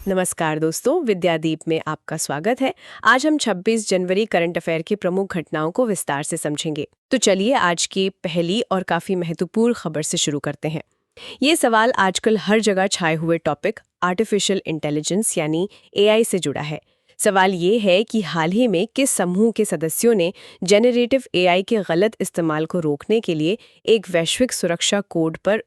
नमस्कार दोस्तों, विद्यादीप में आपका स्वागत है। आज हम 26 जनवरी करंट अफेयर की प्रमुख घटनाओं को विस्तार से समझेंगे। तो चलिए आज की पहली और काफी महत्वपूर्ण खबर से शुरू करते हैं। ये सवाल आजकल हर जगह छाए हुए टॉपिक आर्टिफिशियल इंटेलिजेंस यानी एआई से जुड़ा है। सवाल ये है कि हाल ही में किस समूह के सदस्यों ने जेनरेटिव एआई के गलत इस्तेमाल को रोकने के लिए एक वैश्विक सुरक्षा कोड पर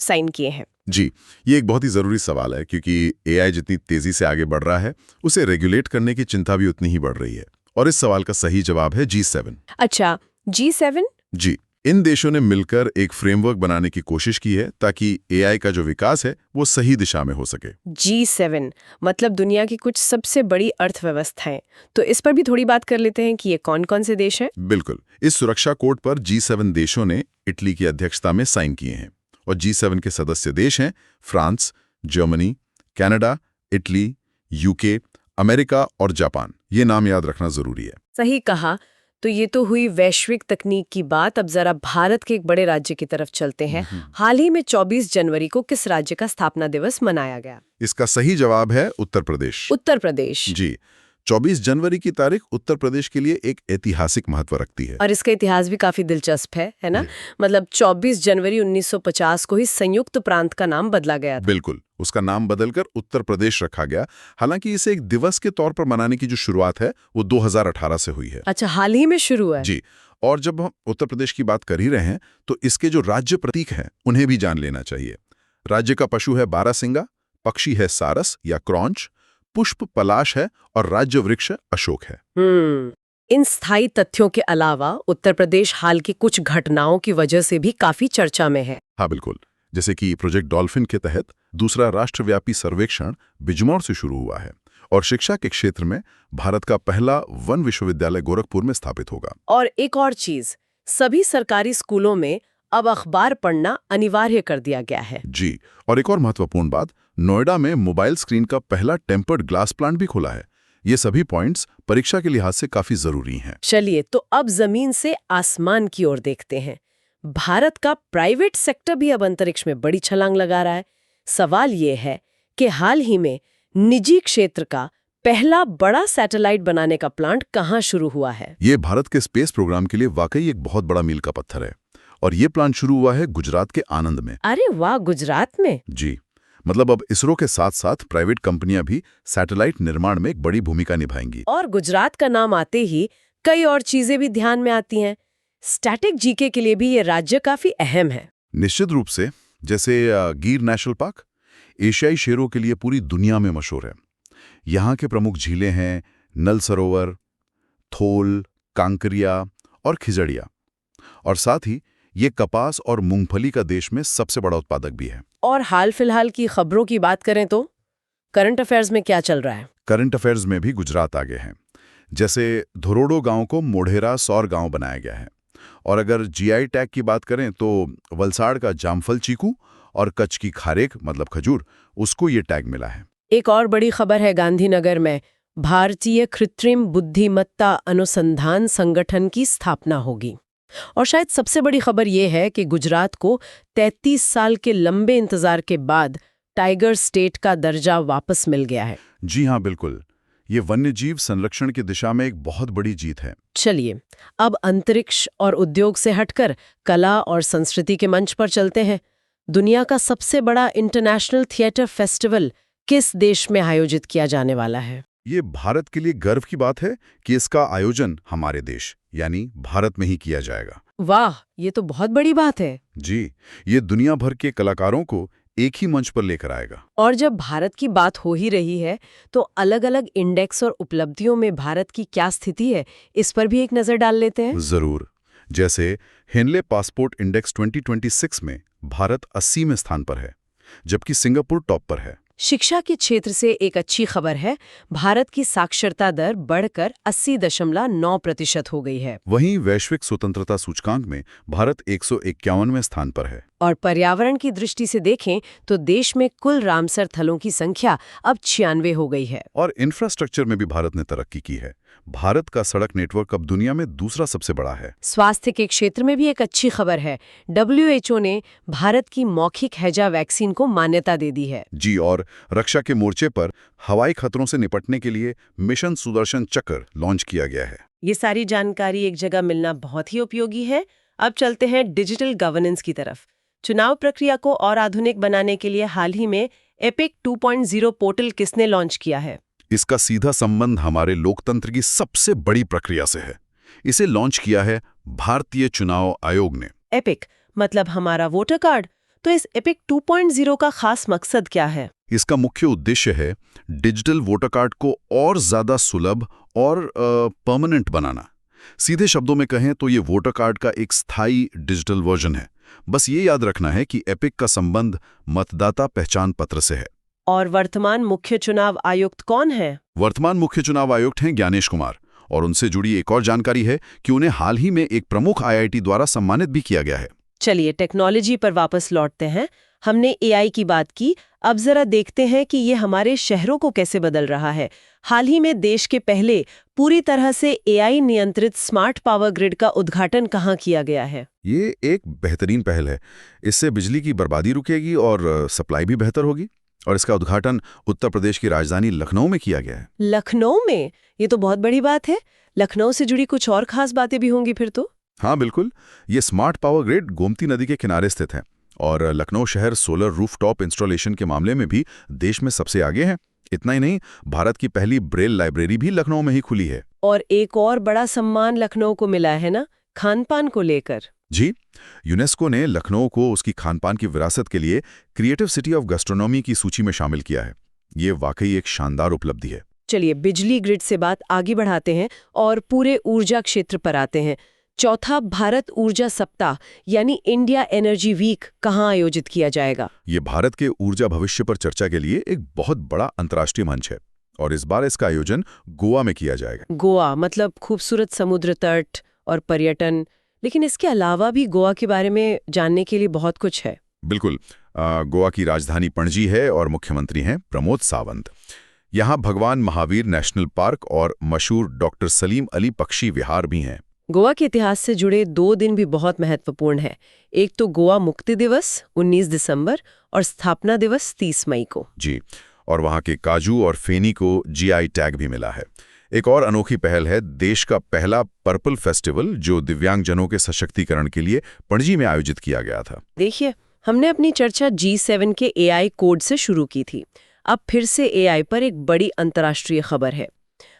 साइन किए हैं। जी, ये एक बहुत ही ज़रूरी सवाल है क्योंकि एआई जितनी तेज़ी से आगे बढ़ रहा है, उसे रेगुलेट करने की चिंता भी उतनी ही बढ़ रही है। और इस सवाल का सही जवाब है G7। अच्छा, G7? जी, इन देशों ने मिलकर एक फ्रेमवर्क बनाने की कोशिश की है ताकि एआई का जो विकास है वो सही दिशा में हो सके। G7 मतलब दुनिया की कुछ सबसे बड़ी अर्थव्यवस्थाएं। तो इस पर भी थोड़ी बात कर लेते हैं कि ये कौन-कौन से देश हैं। बिल्कुल, इस सुरक्षा कोड पर G7 देशों ने इटली की अध्यक्षता में साइन किए हैं। और G7 के सदस्य देश हैं France, Germany, Canada, Italy, UK, America और जापान। ये नाम याद रखना जरूरी है। सही कहा। तो ये तो हुई वैश्विक तकनीक की बात। अब जरा भारत के एक बड़े राज्य की तरफ चलते हैं। हाल ही में 24 जनवरी को किस राज्य का स्थापना दिवस मनाया गया? इसका सही जवाब है उत्तर प्रदेश। उत्तर प्रदेश। जी, 24 जनवरी की तारीख उत्तर प्रदेश के लिए एक ऐतिहासिक महत्व रखती है। और इसका इतिहास भी काफी दिलचस्प है ना? मतलब 24 जनवरी 1950 को ही संयुक्त प्रांत का नाम बदला गया था। बिल्कुल, उसका नाम बदलकर उत्तर प्रदेश रखा गया। हालांकि इसे एक दिवस के तौर पर मनाने की जो शुरुआत है वो 2018 से हुई है। अच्छा, हाल ही में शुरू हुआ है। जी, और जब हम उत्तर प्रदेश की बात कर ही रहे हैं तो इसके जो राज्य प्रतीक हैं उन्हें भी जान लेना चाहिए। राज्य का पशु है बारहसिंगा, पक्षी है सारस या क्रॉन्च, पुष्प पलाश है और राज्य वृक्ष अशोक है। इन स्थायी तथ्यों के अलावा उत्तर प्रदेश हाल की कुछ घटनाओं की वजह से भी काफी चर्चा में है। हाँ बिल्कुल, जैसे कि प्रोजेक्ट डॉल्फिन के तहत दूसरा राष्ट्रव्यापी सर्वेक्षण बिजनौर से शुरू हुआ है और शिक्षा के क्षेत्र में भारत का पहला वन विश्वविद्यालय गोरखपुर में स्थापित होगा। और एक और चीज, सभी सरकारी स्कूलों में अब अखबार पढ़ना अनिवार्य कर दिया गया है। जी, और एक और महत्वपूर्ण बात, नोएडा में मोबाइल स्क्रीन का पहला टेम्पर्ड ग्लास प्लांट भी खुला है। ये सभी पॉइंट्स परीक्षा के लिहाज से काफी जरूरी हैं। चलिए, तो अब जमीन से आसमान की ओर देखते हैं। भारत का प्राइवेट सेक्टर भी अब अंतरिक्ष में बड़ी छलांग लगा रहा है। सवाल ये है कि हाल ही में निजी क्षेत्र का पहला बड़ा सैटेलाइट बनाने का प्लांट कहाँ शुरू हुआ है? ये भारत के स्पेस प्रोग्राम के लिए वाकई एक बहुत बड़ा मील का पत्थर है और ये प्लांट शुरू हुआ है गुजरात के आनंद में। अरे वाह, गुजरात में? जी, मतलब अब इसरो के साथ साथ प्राइवेट कंपनियां भी सैटेलाइट निर्माण में एक बड़ी भूमिका निभाएंगी। और गुजरात का नाम आते ही कई और चीजें भी ध्यान में आती हैं। स्टैटिक जीके के लिए भी ये राज्य काफी अहम है। निश्चित रूप से, जैसे गिर नेशनल पार्क एशियाई शेरों के लिए पूरी दुनिया में मशहूर है। यहाँ के प्रमुख झीलें हैं नल सरोवर, थोल, कांकरिया और खिजड़िया। और साथ ही ये कपास और मूंगफली का देश में सबसे बड़ा उत्पादक भी है। और हाल फिलहाल की खबरों की बात करें तो करंट अफेयर्स में क्या चल रहा है? करंट अफेयर्स में भी गुजरात आगे हैं। जैसे धोरोडो गांव को मोढेरा सौर गांव बनाया गया है। और अगर जीआई टैग की बात करें तो वलसाड़ का जामफल चीकू और कच्छ की खारेक मतलब खजूर, उसको ये टैग मिला है। एक और बड़ी खबर है, गांधीनगर में भारतीय कृत्रिम बुद्धिमत्ता अनुसंधान संगठन की स्थापना होगी। और शायद सबसे बड़ी खबर यह है कि गुजरात को 33 साल के लंबे इंतजार के बाद टाइगर स्टेट का दर्जा वापस मिल गया है। जी हाँ, बिल्कुल, ये वन्यजीव संरक्षण की दिशा में एक बहुत बड़ी जीत है। चलिए, अब अंतरिक्ष और उद्योग से हटकर कला और संस्कृति के मंच पर चलते हैं। दुनिया का सबसे बड़ा इंटरनेशनल थिएटर फेस्टिवल किस देश में आयोजित किया जाने वाला है? ये भारत के लिए गर्व की बात है कि इसका आयोजन हमारे देश यानी भारत में ही किया जाएगा। वाह, ये तो बहुत बड़ी बात है। जी, ये दुनिया भर के कलाकारों को एक ही मंच पर लेकर आएगा। और जब भारत की बात हो ही रही है तो अलग-अलग इंडेक्स और उपलब्धियों में भारत की क्या स्थिति है, इस पर भी एक नजर डाल लेते हैं। जरूर। जैसे हेनले पासपोर्ट इंडेक्स 2026 में भारत 80वें स्थान पर है, जबकि सिंगापुर टॉप पर है। शिक्षा के क्षेत्र से एक अच्छी खबर है, भारत की साक्षरता दर बढ़कर 80.9% हो गई है। वहीं वैश्विक स्वतंत्रता सूचकांक में भारत 151वें स्थान पर है। और पर्यावरण की दृष्टि से देखें तो देश में कुल रामसर थलों की संख्या अब 96 हो गई है। और इंफ्रास्ट्रक्चर में भी भारत ने तरक्की की है। भारत का सड़क नेटवर्क अब दुनिया में दूसरा सबसे बड़ा है। स्वास्थ्य के क्षेत्र में भी एक अच्छी खबर है। WHO ने भारत की मौखिक हैजा वैक्सीन को मान्यता दे दी है। जी, और रक्षा के मोर्चे पर हवाई खतरों से निपटने के लिए मिशन सुदर्शन चक्र लॉन्च किया गया है। ये सारी जानकारी एक जगह मिलना बहुत ही उपयोगी है। अब चलते हैं डिजिटल गवर्नेंस की तरफ। चुनाव प्रक्रिया को और आधुनिक बनाने के लिए हाल ही में एपिक 2.0 पोर्टल किसने लॉन्च किया है? इसका सीधा संबंध हमारे लोकतंत्र की सबसे बड़ी प्रक्रिया से है। इसे लॉन्च किया है भारतीय चुनाव आयोग ने। एपिक मतलब हमारा वोटर कार्ड। तो इस एपिक 2.0 का खास मकसद क्या है? इसका मुख्य उद्देश्य है डिजिटल वोटर कार्ड को और ज्यादा सुलभ और परमानेंट बनाना। सीधे शब्दों में कहें तो ये वोटर कार्ड का एक स्थायी डिजिटल वर्जन है। बस ये याद रखना है कि एपिक का संबंध मतदाता पहचान पत्र से है। और वर्तमान मुख्य चुनाव आयुक्त कौन है? वर्तमान मुख्य चुनाव आयुक्त हैं ज्ञानेश कुमार, और उनसे जुड़ी एक और जानकारी है कि उन्हें हाल ही में एक प्रमुख IIT द्वारा सम्मानित भी किया गया है। चलिए टेक्नोलॉजी पर वापस लौटते हैं। हमने AI की बात की, अब जरा देखते हैं कि ये हमारे शहरों को कैसे बदल रहा है। हाल ही में देश के पहले पूरी तरह से AI नियंत्रित स्मार्ट पावर ग्रिड का उद्घाटन कहाँ किया गया है? ये एक बेहतरीन पहल है। इससे बिजली की बर्बादी रुकेगी और सप्लाई भी बेहतर होगी। और इसका उद्घाटन उत्तर प्रदेश की राजधानी लखनऊ में किया गया है। लखनऊ में? ये तो बहुत बड़ी बात है। लखनऊ से जुड़ी कुछ और खास बातें भी होंगी फिर तो? हाँ बिल्कुल, ये स्मार्ट पावर ग्रिड गोमती नदी के किनारे स्थित है और लखनऊ शहर सोलर रूफटॉप इंस्टॉलेशन के मामले में भी देश में सबसे आगे है। इतना ही नहीं, भारत की पहली ब्रेल लाइब्रेरी भी लखनऊ में ही खुली है। और एक और बड़ा सम्मान लखनऊ को मिला है ना, खान-पान को लेकर। जी, यूनेस्को ने लखनऊ को उसकी खानपान की विरासत के लिए क्रिएटिव सिटी ऑफ गैस्ट्रोनॉमी की सूची में शामिल किया है। ये वाकई एक शानदार उपलब्धि है। चलिए बिजली ग्रिड से बात आगे बढ़ाते हैं और पूरे ऊर्जा क्षेत्र पर आते हैं। चौथा भारत ऊर्जा सप्ताह यानी इंडिया एनर्जी वीक कहाँ आयोजित किया जाएगा? ये भारत के ऊर्जा भविष्य पर चर्चा के लिए एक बहुत बड़ा अंतर्राष्ट्रीय मंच है और इस बार इसका आयोजन गोवा में किया जाएगा। गोवा मतलब खूबसूरत समुद्र तट और पर्यटन, लेकिन इसके अलावा भी गोवा के बारे में जानने के लिए बहुत कुछ है। बिल्कुल, गोवा की राजधानी पणजी है और मुख्यमंत्री हैं प्रमोद सावंत। यहाँ भगवान महावीर नेशनल पार्क और मशहूर डॉक्टर सलीम अली पक्षी विहार भी हैं। गोवा के इतिहास से जुड़े 2 दिन भी बहुत महत्वपूर्ण है। एक तो गोवा मुक्ति दिवस 19 दिसंबर और स्थापना दिवस 30 मई को। जी, और वहाँ के काजू और फेनी को GI टैग भी मिला है। एक और अनोखी पहल है देश का पहला पर्पल फेस्टिवल, जो दिव्यांगजनों के सशक्तिकरण के लिए पणजी में आयोजित किया गया था। देखिए, हमने अपनी चर्चा G7 के AI कोड से शुरू की थी। अब फिर से AI पर एक बड़ी अंतर्राष्ट्रीय खबर है।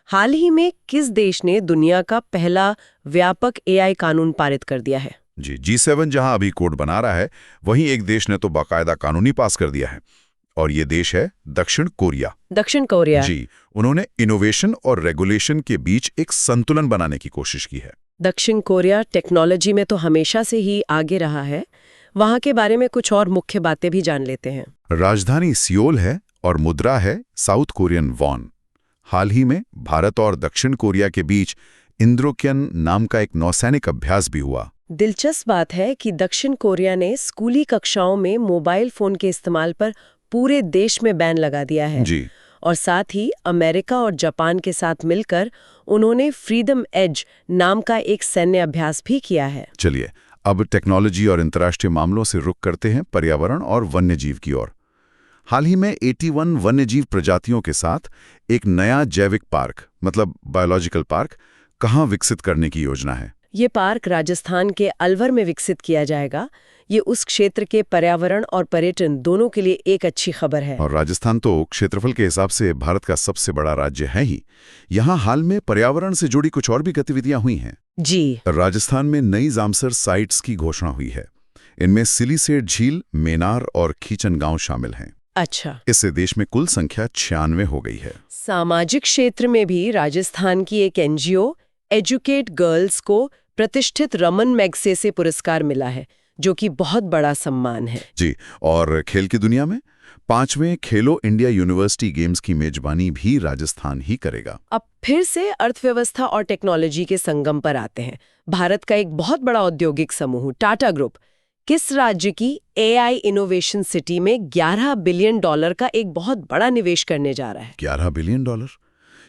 हाल ही में किस देश ने दुनिया का पहला व्यापक AI कानून पारित कर दिया है? जी, G7 जहां अभी कोड बना रहा है, वहीं एक देश ने तो बाकायदा कानून ही पास कर दिया है, और ये देश है दक्षिण कोरिया। दक्षिण कोरिया? जी, उन्होंने इनोवेशन और रेगुलेशन के बीच एक संतुलन बनाने की कोशिश की है। दक्षिण कोरिया टेक्नोलॉजी में तो हमेशा से ही आगे रहा है। वहाँ के बारे में कुछ और मुख्य बातें भी जान लेते हैं। राजधानी सियोल है और मुद्रा है साउथ कोरियन वॉन। हाल ही में भारत और दक्षिण कोरिया के बीच इंद्रोक्यन नाम का एक नौसैनिक अभ्यास भी हुआ। दिलचस्प बात है कि दक्षिण कोरिया ने स्कूली कक्षाओं में मोबाइल फोन के इस्तेमाल पर पूरे देश में बैन लगा दिया है। जी, और साथ ही अमेरिका और जापान के साथ मिलकर उन्होंने फ्रीडम एज नाम का एक सैन्य अभ्यास भी किया है। चलिए अब टेक्नोलॉजी और अंतर्राष्ट्रीय मामलों से रुख करते हैं पर्यावरण और वन्यजीव की ओर। हाल ही में 81 वन्यजीव प्रजातियों के साथ एक नया जैविक पार्क, मतलब बायोलॉजिकल पार्क, कहाँ विकसित करने की योजना है? ये पार्क राजस्थान के अलवर में विकसित किया जाएगा। ये उस क्षेत्र के पर्यावरण और पर्यटन दोनों के लिए एक अच्छी खबर है। और राजस्थान तो क्षेत्रफल के हिसाब से भारत का सबसे बड़ा राज्य है ही। यहाँ हाल में पर्यावरण से जुड़ी कुछ और भी गतिविधियां हुई हैं। जी, राजस्थान में नई जामसर साइट्स की घोषणा हुई है। इनमें सिलीसेट झील, मेनार और खीचन गांव शामिल हैं। अच्छा। इससे देश में कुल संख्या 96 हो गई है। सामाजिक क्षेत्र में भी राजस्थान की एक NGO एजुकेट गर्ल्स को प्रतिष्ठित रमन मैग्सेसे पुरस्कार मिला है, जो कि बहुत बड़ा सम्मान है। जी, और खेल की दुनिया में 5वें खेलो इंडिया यूनिवर्सिटी गेम्स की मेजबानी भी राजस्थान ही करेगा। अब फिर से अर्थव्यवस्था और टेक्नोलॉजी के संगम पर आते हैं। भारत का एक बहुत बड़ा औद्योगिक समूह टाटा ग्रुप, किस राज्य की AI इनोवेशन सिटी में $11 बिलियन का एक बहुत बड़ा निवेश करने जा रहा है? $11 बिलियन,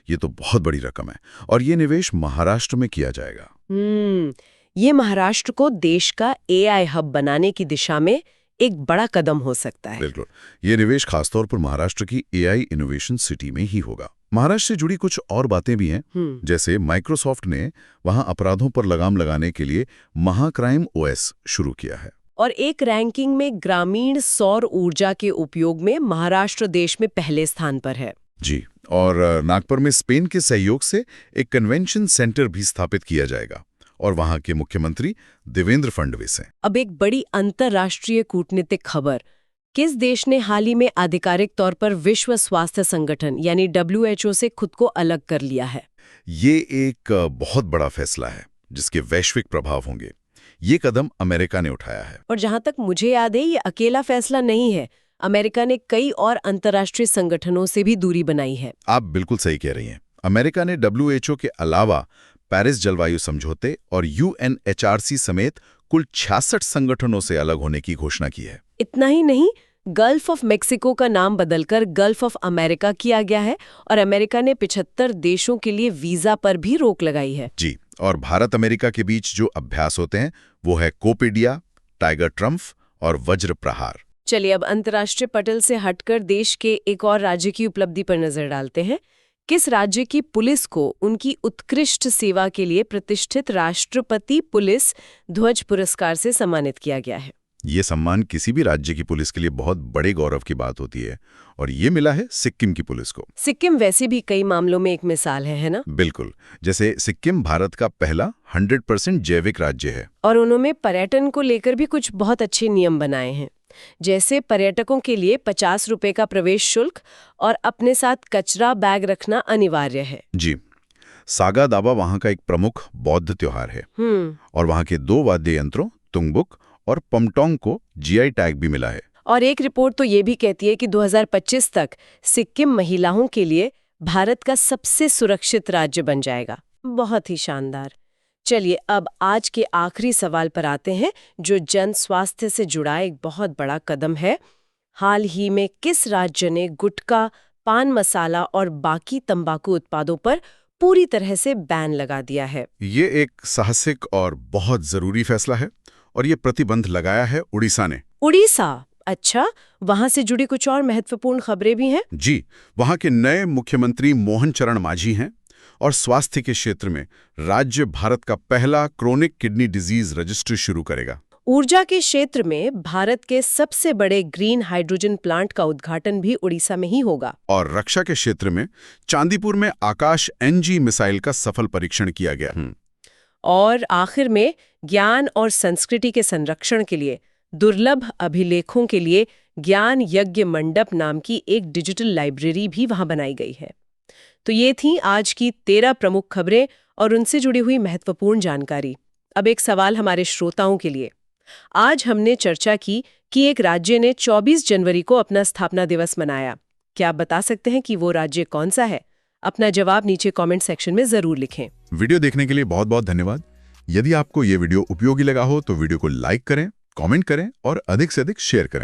ये तो बहुत बड़ी रकम है। और ये निवेश महाराष्ट्र में किया जाएगा। ये महाराष्ट्र को देश का AI हब बनाने की दिशा में एक बड़ा कदम हो सकता है। बिल्कुल, ये निवेश खासतौर पर महाराष्ट्र की AI इनोवेशन सिटी में ही होगा। महाराष्ट्र से जुड़ी कुछ और बातें भी हैं, जैसे माइक्रोसॉफ्ट ने वहां अपराधों पर लगाम लगाने के लिए महाक्राइम OS शुरू किया है। और एक रैंकिंग में ग्रामीण सौर ऊर्जा के उपयोग में महाराष्ट्र देश में पहले स्थान पर है। जी, और नागपुर में स्पेन के सहयोग से एक कन्वेंशन सेंटर भी स्थापित किया जाएगा और वहां के मुख्यमंत्री देवेंद्र फडणवीस हैं। अब एक बड़ी अंतर्राष्ट्रीय कूटनीतिक खबर, किस देश ने हाल ही में आधिकारिक तौर पर विश्व स्वास्थ्य संगठन यानी WHO से खुद को अलग कर लिया है? ये एक बहुत बड़ा फैसला है जिसके वैश्विक प्रभाव होंगे। ये कदम अमेरिका ने उठाया है। और जहां तक मुझे याद है, ये अकेला फैसला नहीं है। अमेरिका ने कई और अंतर्राष्ट्रीय संगठनों से भी दूरी बनाई है। आप बिल्कुल सही कह रही हैं। अमेरिका ने WHO के अलावा पेरिस जलवायु समझौते और UNHRC समेत कुल 66 संगठनों से अलग होने की घोषणा की है। इतना ही नहीं, गल्फ ऑफ मेक्सिको का नाम बदलकर गल्फ ऑफ अमेरिका किया गया है और अमेरिका ने 75 देशों के लिए वीजा पर भी रोक लगाई है। जी, और भारत अमेरिका के बीच जो अभ्यास होते हैं वो है कोपेडिया, टाइगर ट्रम्फ और वज्र प्रहार। चलिए अब अंतर्राष्ट्रीय पटल से हटकर देश के एक और राज्य की उपलब्धि पर नजर डालते हैं। किस राज्य की पुलिस को उनकी उत्कृष्ट सेवा के लिए प्रतिष्ठित राष्ट्रपति पुलिस ध्वज पुरस्कार से सम्मानित किया गया है? ये सम्मान किसी भी राज्य की पुलिस के लिए बहुत बड़े गौरव की बात होती है और ये मिला है सिक्किम की पुलिस को। सिक्किम वैसे भी कई मामलों में एक मिसाल है ना? बिल्कुल, जैसे सिक्किम भारत का पहला 100% जैविक राज्य है। और उन्होंने पर्यटन को लेकर भी कुछ बहुत अच्छे नियम बनाए हैं, जैसे पर्यटकों के लिए 50 रुपए का प्रवेश शुल्क और अपने साथ कचरा बैग रखना अनिवार्य है। जी, सागा दावा वहाँ का एक प्रमुख बौद्ध त्योहार है और वहाँ के 2 वाद्य यंत्रों तुंगबुक और पमटोंग को GI टैग भी मिला है। और एक रिपोर्ट तो ये भी कहती है कि 2025 तक सिक्किम महिलाओं के लिए भारत का सबसे सुरक्षित राज्य बन जाएगा। बहुत ही शानदार। चलिए अब आज के आखिरी सवाल पर आते हैं, जो जन स्वास्थ्य से जुड़ा एक बहुत बड़ा कदम है। हाल ही में किस राज्य ने गुटखा, पान मसाला और बाकी तंबाकू उत्पादों पर पूरी तरह से बैन लगा दिया है? ये एक साहसिक और बहुत जरूरी फैसला है और ये प्रतिबंध लगाया है उड़ीसा ने। उड़ीसा? अच्छा, वहां से जुड़ी कुछ और महत्वपूर्ण खबरें भी हैं? जी, वहां के नए मुख्यमंत्री मोहन चरण मांझी हैं और स्वास्थ्य के क्षेत्र में राज्य भारत का पहला क्रोनिक किडनी डिजीज रजिस्ट्री शुरू करेगा। ऊर्जा के क्षेत्र में भारत के सबसे बड़े ग्रीन हाइड्रोजन प्लांट का उद्घाटन भी उड़ीसा में ही होगा। और रक्षा के क्षेत्र में चांदीपुर में आकाश NG मिसाइल का सफल परीक्षण किया गया। और आखिर में ज्ञान और संस्कृति के संरक्षण के लिए दुर्लभ अभिलेखों के लिए ज्ञान यज्ञ मंडप नाम की एक डिजिटल लाइब्रेरी भी वहां बनाई गई है। तो ये थी आज की 13 प्रमुख खबरें और उनसे जुड़ी हुई महत्वपूर्ण जानकारी। अब एक सवाल हमारे श्रोताओं के लिए। आज हमने चर्चा की कि एक राज्य ने 24 जनवरी को अपना स्थापना दिवस मनाया। क्या आप बता सकते हैं कि वो राज्य कौन सा है? अपना जवाब नीचे कमेंट सेक्शन में जरूर लिखें। वीडियो देखने के लिए बहुत बहुत धन्यवाद। यदि आपको ये वीडियो उपयोगी लगा हो तो वीडियो को लाइक करें, कमेंट करें और अधिक से अधिक शेयर करें।